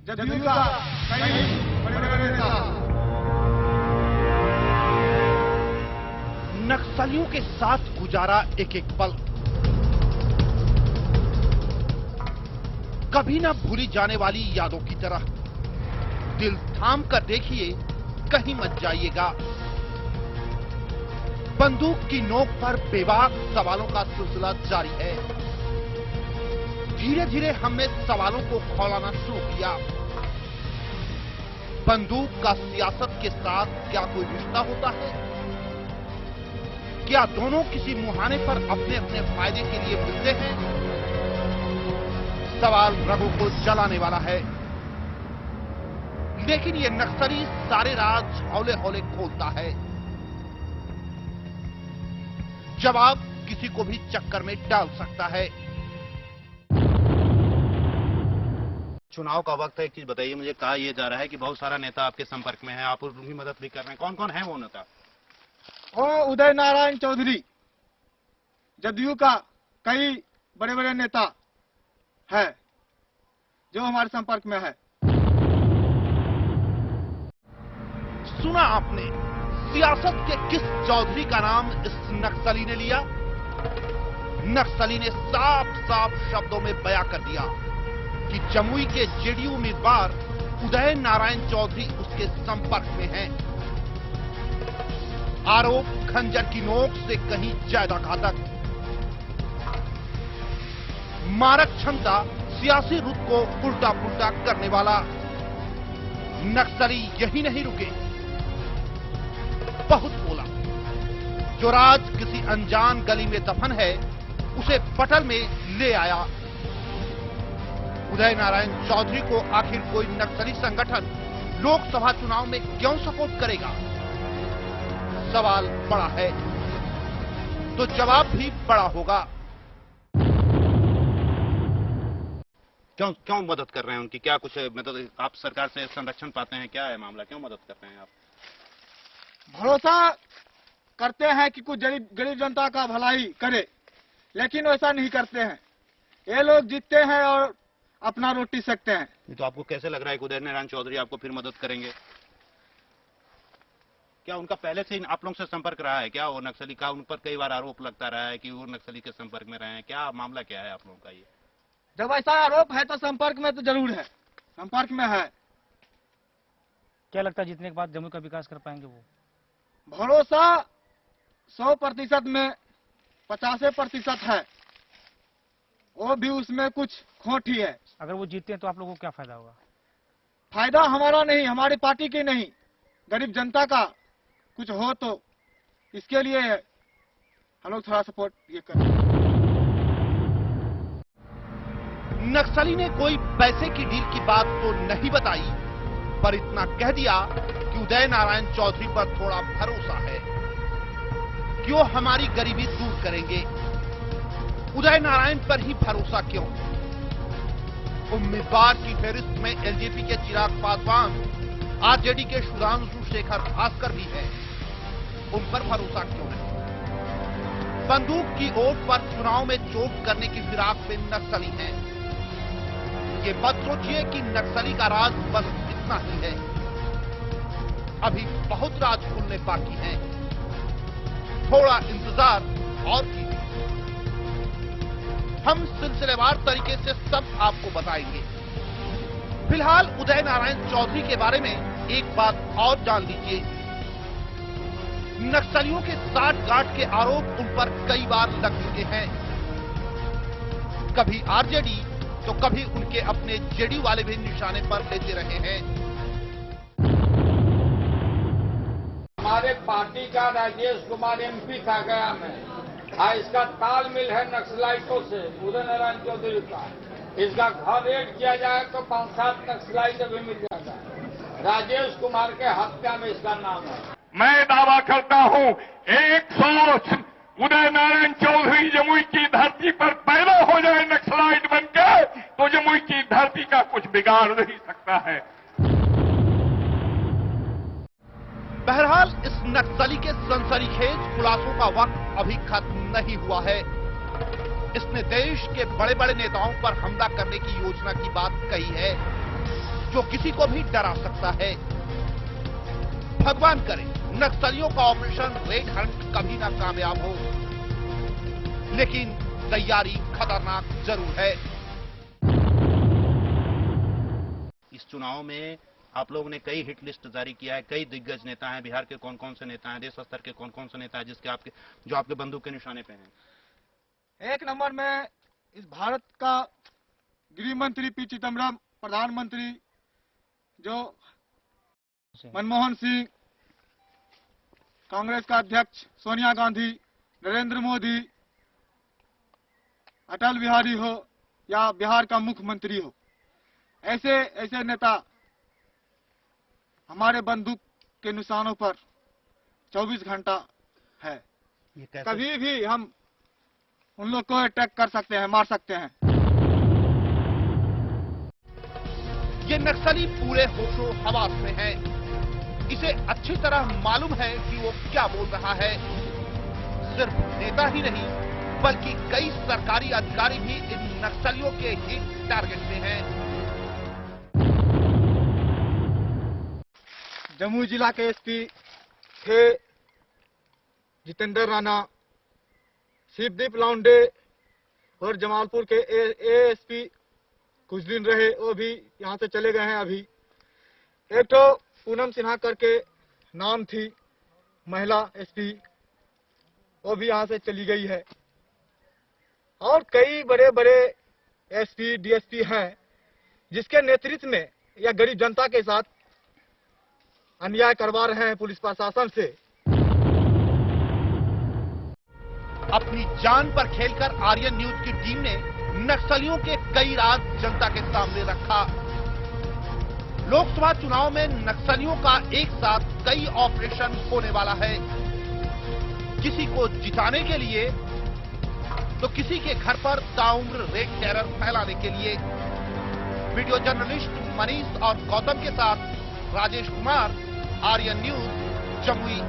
जदयू का कई बड़े नेता नक्सलियों के साथ गुजारा एक एक पल, कभी ना भूली जाने वाली यादों की तरह। दिल थाम कर देखिए, कहीं मत जाइएगा। बंदूक की नोक पर बेबाक सवालों का सिलसिला जारी है। धीरे धीरे हमने सवालों को खौलाना शुरू किया। बंदूक का सियासत के साथ क्या कोई रिश्ता होता है? क्या दोनों किसी मुहाने पर अपने अपने फायदे के लिए मिलते हैं? सवाल रगों को जलाने वाला है, लेकिन ये नक्सली सारे राज हौले हौले खोलता है। जवाब किसी को भी चक्कर में डाल सकता है। चुनाव का वक्त है, एक चीज बताइए मुझे। कहा यह जा रहा है कि बहुत सारा नेता आपके संपर्क में है, आप उनकी मदद भी कर रहे हैं। कौन कौन है वो नेता? उदय नारायण चौधरी, जदयू का कई बड़े बड़े नेता है जो हमारे संपर्क में है। सुना आपने, सियासत के किस चौधरी का नाम इस नक्सली ने लिया? नक्सली ने साफ साफ शब्दों में बयां कर दिया कि जमुई के जेडीयू उम्मीदवार उदय नारायण चौधरी उसके संपर्क में हैं। आरोप खंजर की नोक से कहीं ज्यादा घातक। मारक क्षमता, सियासी रुख को उल्टा पुल्टा करने वाला। नक्सली यही नहीं रुके, बहुत बोला। जो राज किसी अनजान गली में दफन है, उसे पटल में ले आया। उदय नारायण चौधरी को आखिर कोई नक्सली संगठन लोकसभा चुनाव में क्यों सपोर्ट करेगा? सवाल बड़ा है तो जवाब भी बड़ा होगा। क्यों क्यों मदद कर रहे हैं उनकी? क्या कुछ मतलब आप सरकार से संरक्षण पाते हैं? क्या है मामला, क्यों मदद कर रहे हैं आप? भरोसा करते हैं कि कुछ गरीब जनता का भलाई करे, लेकिन वैसा नहीं करते हैं। ये लोग जीतते हैं और अपना रोटी सेकते हैं। तो आपको कैसे लग रहा है कि उदय नारायण चौधरी आपको फिर मदद करेंगे? क्या उनका पहले से आप लोगों से संपर्क रहा है? क्या वो नक्सली का उन पर कई बार आरोप लगता रहा है कि वो नक्सली के संपर्क में रहे हैं? क्या मामला क्या है आप लोगों का? ये जब ऐसा आरोप है तो संपर्क में तो जरूर है, संपर्क में है। क्या लगता है जीतने के बाद जमुई का विकास कर पाएंगे वो? भरोसा 100% में 50% है, वो भी उसमें कुछ खोट ही है। अगर वो जीतते हैं तो आप लोगों को क्या फायदा होगा? फायदा हमारा नहीं, हमारी पार्टी की नहीं, गरीब जनता का कुछ हो तो इसके लिए हम लोग थोड़ा सपोर्ट ये करें। नक्सली ने कोई पैसे की डील की बात तो नहीं बताई, पर इतना कह दिया कि उदय नारायण चौधरी पर थोड़ा भरोसा है कि वो हमारी गरीबी दूर करेंगे। उदय नारायण पर ही भरोसा क्यों? उम्मीदवार की फहरिस्त में एलजेपी के चिराग पासवान, आरजेडी के सुधांशु शेखर भास्कर भी है। उन पर भरोसा क्यों नहीं? बंदूक की ओट पर चुनाव में चोट करने की फिराक में नक्सली हैं। ये मत सोचिए कि नक्सली का राज बस इतना ही है, अभी बहुत राज खुलने बाकी हैं। थोड़ा इंतजार और कीजिए, हम सिलसिलेवार तरीके से सब आपको बताएंगे। फिलहाल उदय नारायण चौधरी के बारे में एक बात और जान लीजिए। नक्सलियों के साठ-गांठ के आरोप उन पर कई बार लग चुके हैं। कभी आरजेडी तो कभी उनके अपने जेडीयू वाले भी निशाने पर लेते रहे हैं। हमारे पार्टी का राजेश कुमार एमपी था गया में, इसका तालमेल है नक्सलाइटों से। उदय नारायण चौधरी का इसका घर रेड किया जाए तो 5-7 नक्सलाइट अभी मिल जाता है। राजेश कुमार के हत्या में इसका नाम है। मैं दावा करता हूं 100 उदय नारायण चौधरी जमुई की धरती पर पैदा हो जाए नक्सलाइट बनकर, तो जमुई की धरती का कुछ बिगाड़ नहीं सकता है। बहरहाल इस नक्सली के सनसनीखेज खुलासों का वक्त अभी खत्म नहीं हुआ है। इसने देश के बड़े बड़े नेताओं पर हमला करने की योजना की बात कही है। जो किसी को भी डरा सकता है। भगवान करे नक्सलियों का ऑपरेशन रेड हंट कभी ना कामयाब हो, लेकिन तैयारी खतरनाक जरूर है। इस चुनाव में आप लोगों ने कई हिट लिस्ट जारी किया है, कई दिग्गज नेता हैं, बिहार के कौन कौन से नेता हैं, देश स्तर के कौन कौन से नेता हैं जो आपके बंदूक के निशाने पे हैं? एक नंबर में इस भारत का गृह मंत्री पी चिदम्बरम, प्रधानमंत्री जो मनमोहन सिंह, कांग्रेस का अध्यक्ष सोनिया गांधी, नरेंद्र मोदी, अटल बिहारी हो या बिहार का मुख्यमंत्री हो, ऐसे ऐसे नेता हमारे बंदूक के निशानों पर 24 घंटा है। ये कैसे? कभी भी हम उन लोग को अटैक कर सकते हैं, मार सकते हैं। ये नक्सली पूरे होशो हवास में है। इसे अच्छी तरह मालूम है कि वो क्या बोल रहा है। सिर्फ नेता ही नहीं बल्कि कई सरकारी अधिकारी भी इन नक्सलियों के हिट टारगेट में हैं। जमुई जिला के एसपी थे जितेंद्र राणा, शिवदीप लाउंडे और जमालपुर के एएसपी कुछ दिन रहे, वो भी यहाँ से चले गए हैं। अभी एक तो पूनम सिन्हा करके नाम थी महिला एसपी, वो भी यहाँ से चली गई है। और कई बड़े बड़े एसपी डीएसपी हैं जिसके नेतृत्व में या गरीब जनता के साथ अन्याय करवा रहे हैं पुलिस प्रशासन से। अपनी जान पर खेलकर आर्यन न्यूज की टीम ने नक्सलियों के कई राज जनता के सामने रखा। लोकसभा चुनाव में नक्सलियों का एक साथ कई ऑपरेशन होने वाला है, किसी को जिताने के लिए तो किसी के घर पर ताउम्र रेड टेरर फैलाने के लिए। वीडियो जर्नलिस्ट मनीष और गौतम के साथ राजेश कुमार, आर्यन न्यूज, जमुई।